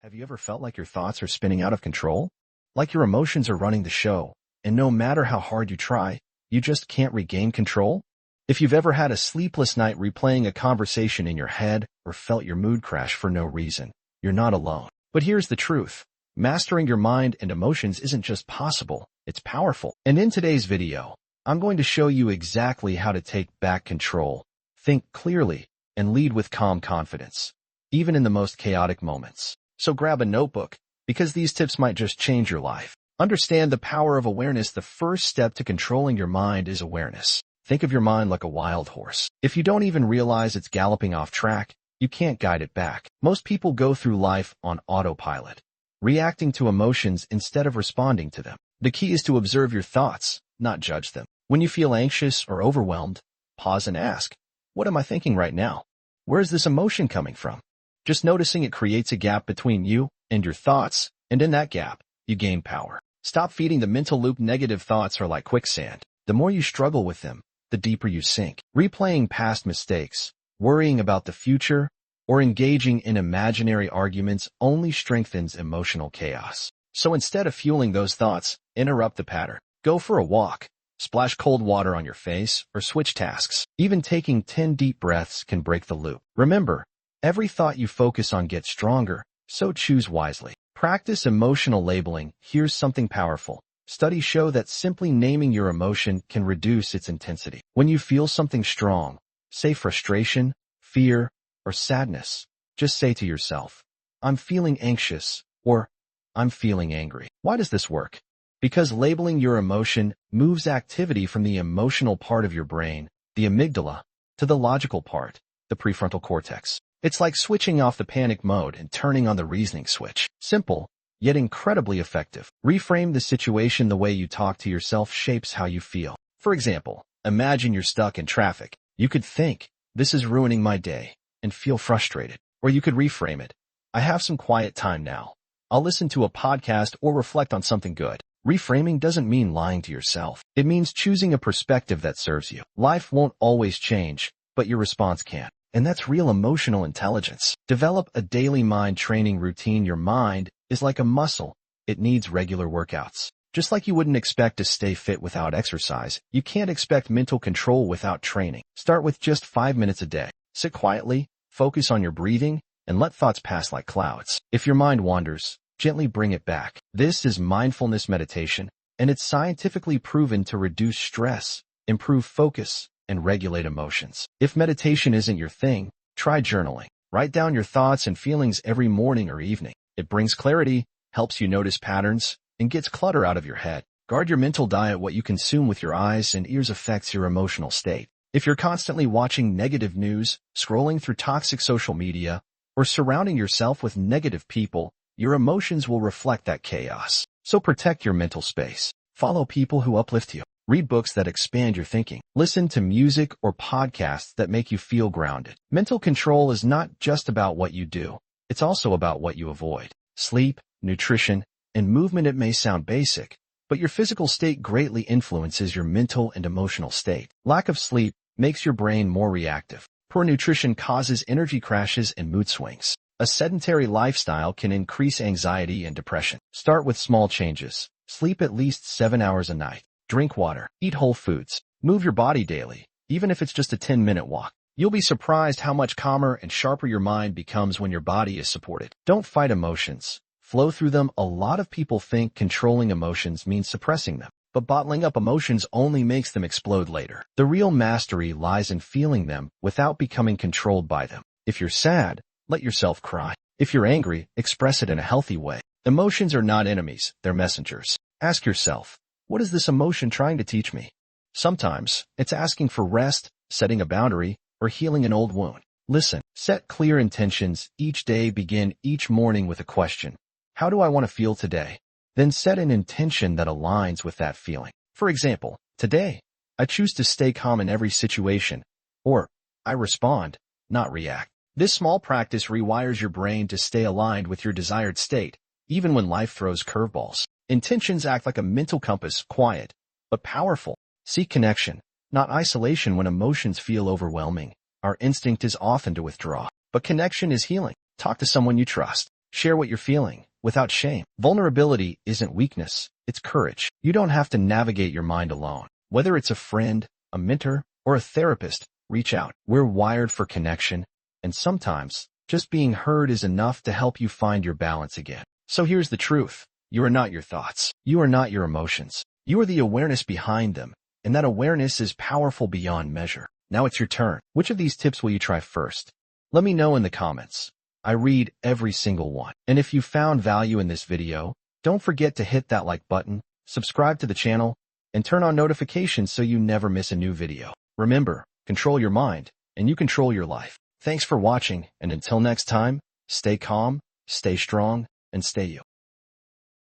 Have you ever felt like your thoughts are spinning out of control? Like your emotions are running the show, and no matter how hard you try, you just can't regain control? If you've ever had a sleepless night replaying a conversation in your head or felt your mood crash for no reason, you're not alone. But here's the truth. Mastering your mind and emotions isn't just possible, it's powerful. And in today's video, I'm going to show you exactly how to take back control, think clearly, and lead with calm confidence, even in the most chaotic moments. So grab a notebook, because these tips might just change your life. Understand the power of awareness. The first step to controlling your mind is awareness. Think of your mind like a wild horse. If you don't even realize it's galloping off track, you can't guide it back. Most people go through life on autopilot, reacting to emotions instead of responding to them. The key is to observe your thoughts, not judge them. When you feel anxious or overwhelmed, pause and ask, what am I thinking right now? Where is this emotion coming from? Just noticing it creates a gap between you and your thoughts, and in that gap, you gain power. Stop feeding the mental loop. Negative thoughts are like quicksand. The more you struggle with them, the deeper you sink. Replaying past mistakes, worrying about the future, or engaging in imaginary arguments only strengthens emotional chaos. So instead of fueling those thoughts, interrupt the pattern. Go for a walk, splash cold water on your face, or switch tasks. Even taking 10 deep breaths can break the loop. Remember, every thought you focus on gets stronger, so choose wisely. Practice emotional labeling. Here's something powerful. Studies show that simply naming your emotion can reduce its intensity. When you feel something strong, say frustration, fear, or sadness, just say to yourself, I'm feeling anxious, or I'm feeling angry. Why does this work? Because labeling your emotion moves activity from the emotional part of your brain, the amygdala, to the logical part, the prefrontal cortex. It's like switching off the panic mode and turning on the reasoning switch. Simple, yet incredibly effective. Reframe the situation. The way you talk to yourself shapes how you feel. For example, imagine you're stuck in traffic. You could think, this is ruining my day, and feel frustrated. Or you could reframe it. I have some quiet time now. I'll listen to a podcast or reflect on something good. Reframing doesn't mean lying to yourself. It means choosing a perspective that serves you. Life won't always change, but your response can. And that's real emotional intelligence. Develop a daily mind training routine. Your mind is like a muscle. It needs regular workouts. Just like you wouldn't expect to stay fit without exercise, you can't expect mental control without training. Start with just 5 minutes a day. Sit quietly, focus on your breathing, and let thoughts pass like clouds. If your mind wanders, gently bring it back. This is mindfulness meditation, and it's scientifically proven to reduce stress, improve focus, and regulate emotions. If meditation isn't your thing, try journaling. Write down your thoughts and feelings every morning or evening. It brings clarity, helps you notice patterns, and gets clutter out of your head. Guard your mental diet. What you consume with your eyes and ears affects your emotional state. If you're constantly watching negative news, scrolling through toxic social media, or surrounding yourself with negative people, your emotions will reflect that chaos. So protect your mental space. Follow people who uplift you. Read books that expand your thinking. Listen to music or podcasts that make you feel grounded. Mental control is not just about what you do. It's also about what you avoid. Sleep, nutrition, and movement. It may sound basic, but your physical state greatly influences your mental and emotional state. Lack of sleep makes your brain more reactive. Poor nutrition causes energy crashes and mood swings. A sedentary lifestyle can increase anxiety and depression. Start with small changes. Sleep at least 7 hours a night. Drink water. Eat whole foods. Move your body daily, even if it's just a 10-minute walk. You'll be surprised how much calmer and sharper your mind becomes when your body is supported. Don't fight emotions. Flow through them. A lot of people think controlling emotions means suppressing them, but bottling up emotions only makes them explode later. The real mastery lies in feeling them without becoming controlled by them. If you're sad, let yourself cry. If you're angry, express it in a healthy way. Emotions are not enemies, they're messengers. Ask yourself, what is this emotion trying to teach me? Sometimes, it's asking for rest, setting a boundary, or healing an old wound. Listen, set clear intentions each day. Begin each morning with a question. How do I want to feel today? Then set an intention that aligns with that feeling. For example, today, I choose to stay calm in every situation, or I respond, not react. This small practice rewires your brain to stay aligned with your desired state, even when life throws curveballs. Intentions act like a mental compass, quiet, but powerful. Seek connection, not isolation. When emotions feel overwhelming, our instinct is often to withdraw. But connection is healing. Talk to someone you trust. Share what you're feeling without shame. Vulnerability isn't weakness, it's courage. You don't have to navigate your mind alone. Whether it's a friend, a mentor, or a therapist, reach out. We're wired for connection, and sometimes just being heard is enough to help you find your balance again. So here's the truth. You are not your thoughts. You are not your emotions. You are the awareness behind them, and that awareness is powerful beyond measure. Now it's your turn. Which of these tips will you try first? Let me know in the comments. I read every single one. And if you found value in this video, don't forget to hit that like button, subscribe to the channel, and turn on notifications so you never miss a new video. Remember, control your mind, and you control your life. Thanks for watching, and until next time, stay calm, stay strong, and stay you.